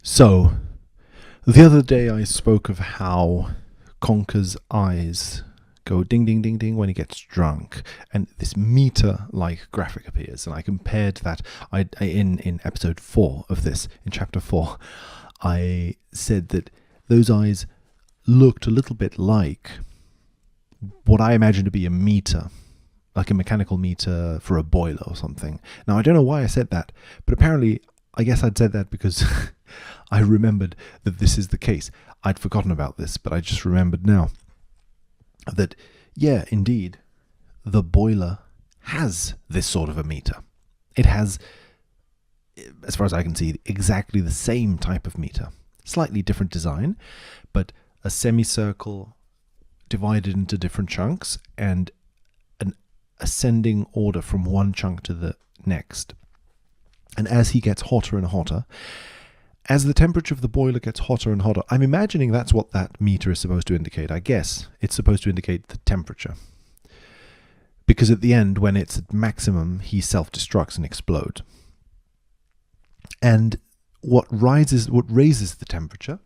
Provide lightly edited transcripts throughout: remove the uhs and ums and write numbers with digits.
So, the other day I spoke of how Conker's eyes go ding ding ding ding when he gets drunk, and this meter-like graphic appears. And I compared that in episode 4 of this, in chapter 4, I said that those eyes looked a little bit like what I imagine to be a meter, like a mechanical meter for a boiler or something. Now, I don't know why I said that, but apparently I guess I'd said that because I remembered that this is the case. I'd forgotten about this, but I just remembered now that, yeah, indeed, the boiler has this sort of a meter. It has, as far as I can see, exactly the same type of meter. Slightly different design, but a semicircle divided into different chunks and an ascending order from one chunk to the next. And as he gets hotter and hotter, as the temperature of the boiler gets hotter and hotter, I'm imagining that's what that meter is supposed to indicate. I guess it's supposed to indicate the temperature. Because at the end, when it's at maximum, he self-destructs and explodes. And what raises the temperature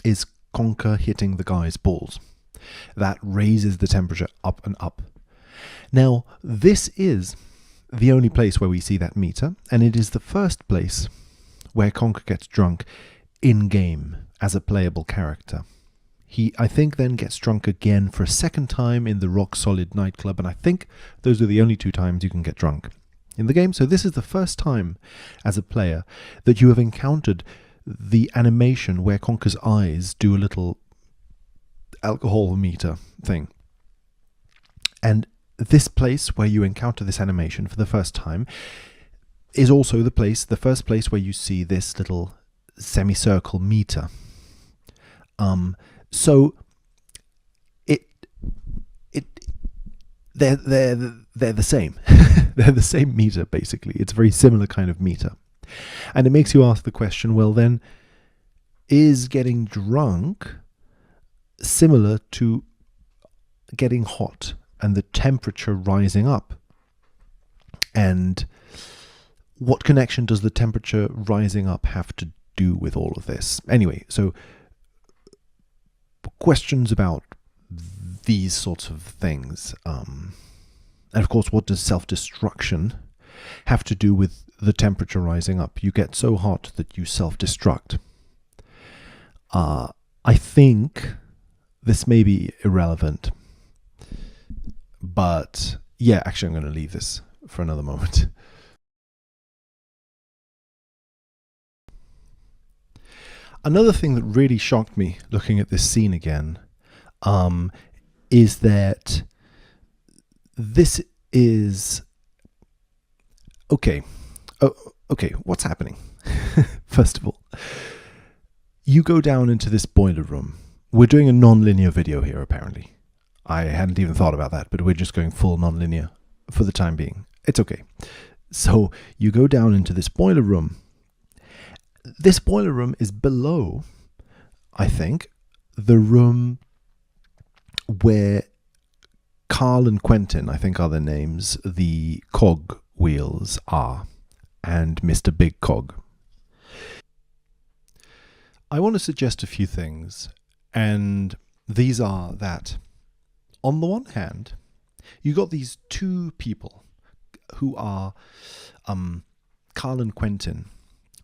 is Conker hitting the guy's balls. That raises the temperature up and up. Now, this is the only place where we see that meter, and it is the first place where Conker gets drunk in-game as a playable character. He, I think, then gets drunk again for a second time in the Rock Solid nightclub, and I think those are the only 2 times you can get drunk in the game. So this is the first time as a player that you have encountered the animation where Conker's eyes do a little alcohol meter thing. And this place where you encounter this animation for the first time is also the first place where you see this little semicircle meter. So they're the same. They're the same meter, basically. It's a very similar kind of meter. And it makes you ask the question, well then, is getting drunk similar to getting hot and the temperature rising up? And what connection does the temperature rising up have to do with all of this? Anyway, so questions about these sorts of things. And of course, what does self-destruction have to do with the temperature rising up? You get so hot that you self-destruct. I think this may be irrelevant, but yeah, actually I'm going to leave this for another moment. Another thing that really shocked me looking at this scene again is that this is... Okay, what's happening? First of all, you go down into this boiler room. We're doing a non-linear video here, apparently. I hadn't even thought about that, but we're just going full non-linear for the time being. It's okay. So you go down into this boiler room. This boiler room is below, I think, the room where Carl and Quentin, I think are their names, the cog wheels are, and Mr. Big Cog. I want to suggest a few things, and these are that, on the one hand, you got these 2 people who are Carl and Quentin.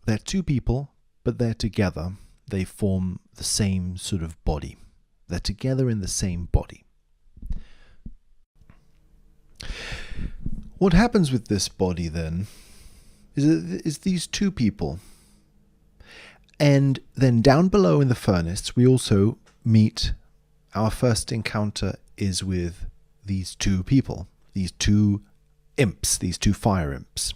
They're 2 people, but they're together. They form the same sort of body. They're together in the same body. What happens with this body then is these 2 people. And then down below in the furnace, we also meet, our first encounter is with these 2 people, these 2 imps, these 2 fire imps.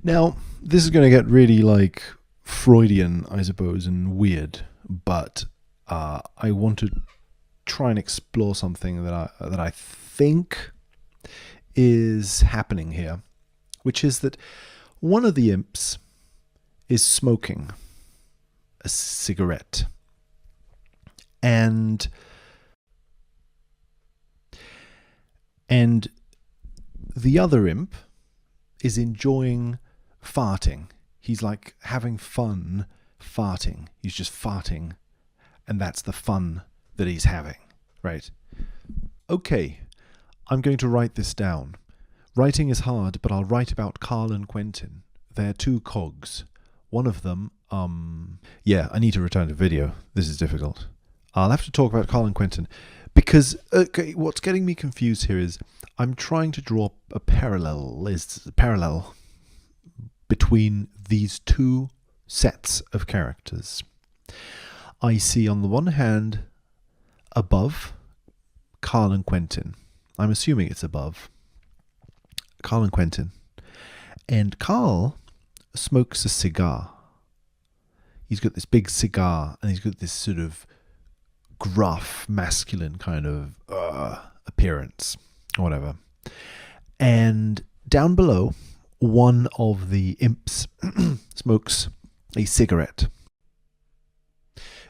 Now, this is going to get really like Freudian, I suppose, and weird, but I want to try and explore something that I think is happening here, which is that one of the imps is smoking a cigarette, and the other imp is enjoying farting. He's like having fun farting. He's just farting, and that's the fun that he's having, right? Okay, I'm going to write this down. Writing is hard, but I'll write about Carl and Quentin. They're two cogs. One of them, yeah, I need to return to video. This is difficult. I'll have to talk about Carl and Quentin because what's getting me confused here is I'm trying to draw a parallel between these two sets of characters. I see on the one hand above Carl and Quentin. I'm assuming it's above Carl and Quentin. And Carl smokes a cigar. He's got this big cigar and he's got this sort of gruff, masculine kind of appearance, or whatever. And down below, one of the imps smokes a cigarette.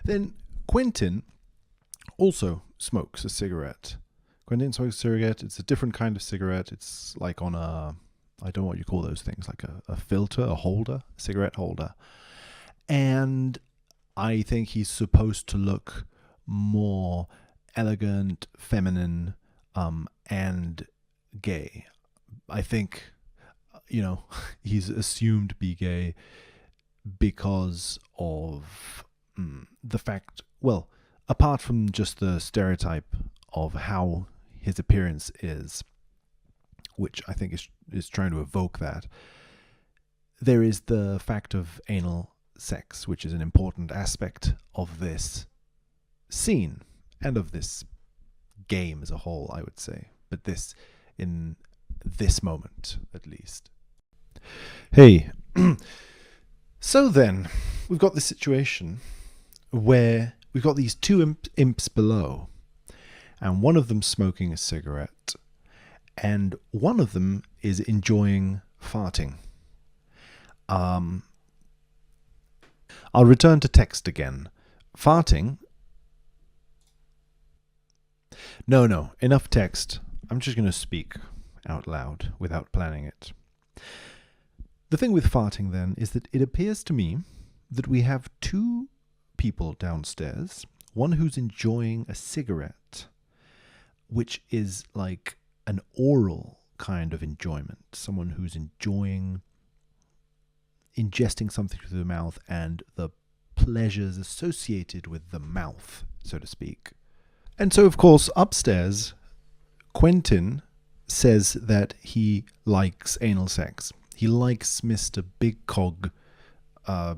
Then Quentin also smokes a cigarette. Quentin smokes a cigarette. It's a different kind of cigarette. It's like on a, I don't know what you call those things, like a filter, a holder, a cigarette holder. And I think he's supposed to look more elegant, feminine, and gay. I think, he's assumed to be gay because of the fact, well, apart from just the stereotype of how his appearance is, which I think is trying to evoke that, there is the fact of anal sex, which is an important aspect of this scene and of this game as a whole, I would say. But this, in this moment, at least. Hey, so then, we've got this situation where we've got these two imps below, and one of them smoking a cigarette, and one of them is enjoying farting. I'll return to text again. Farting. No, enough text. I'm just going to speak out loud without planning it. The thing with farting then is that it appears to me that we have two people downstairs, one who's enjoying a cigarette, which is like an oral kind of enjoyment, someone who's enjoying ingesting something through the mouth and the pleasures associated with the mouth, so to speak. And so, of course, upstairs, Quentin says that he likes anal sex. He likes Mr. Big Cog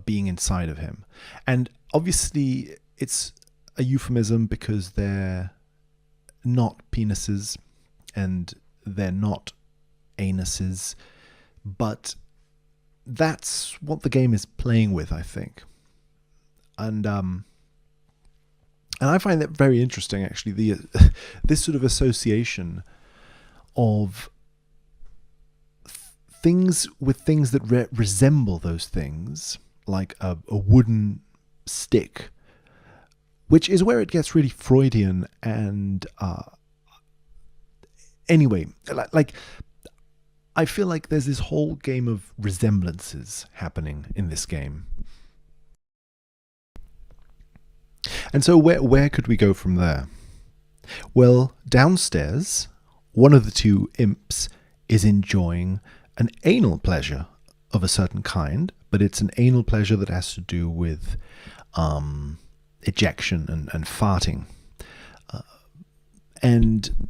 being inside of him. And obviously, it's a euphemism because they're not penises and they're not anuses, but that's what the game is playing with, I think. And I find that very interesting, actually, this sort of association of things with things that resemble those things, like a wooden stick, which is where it gets really Freudian. And anyway, like I feel like there's this whole game of resemblances happening in this game. And so where could we go from there? Well, downstairs, one of the two imps is enjoying an anal pleasure of a certain kind, but it's an anal pleasure that has to do with ejection and farting. And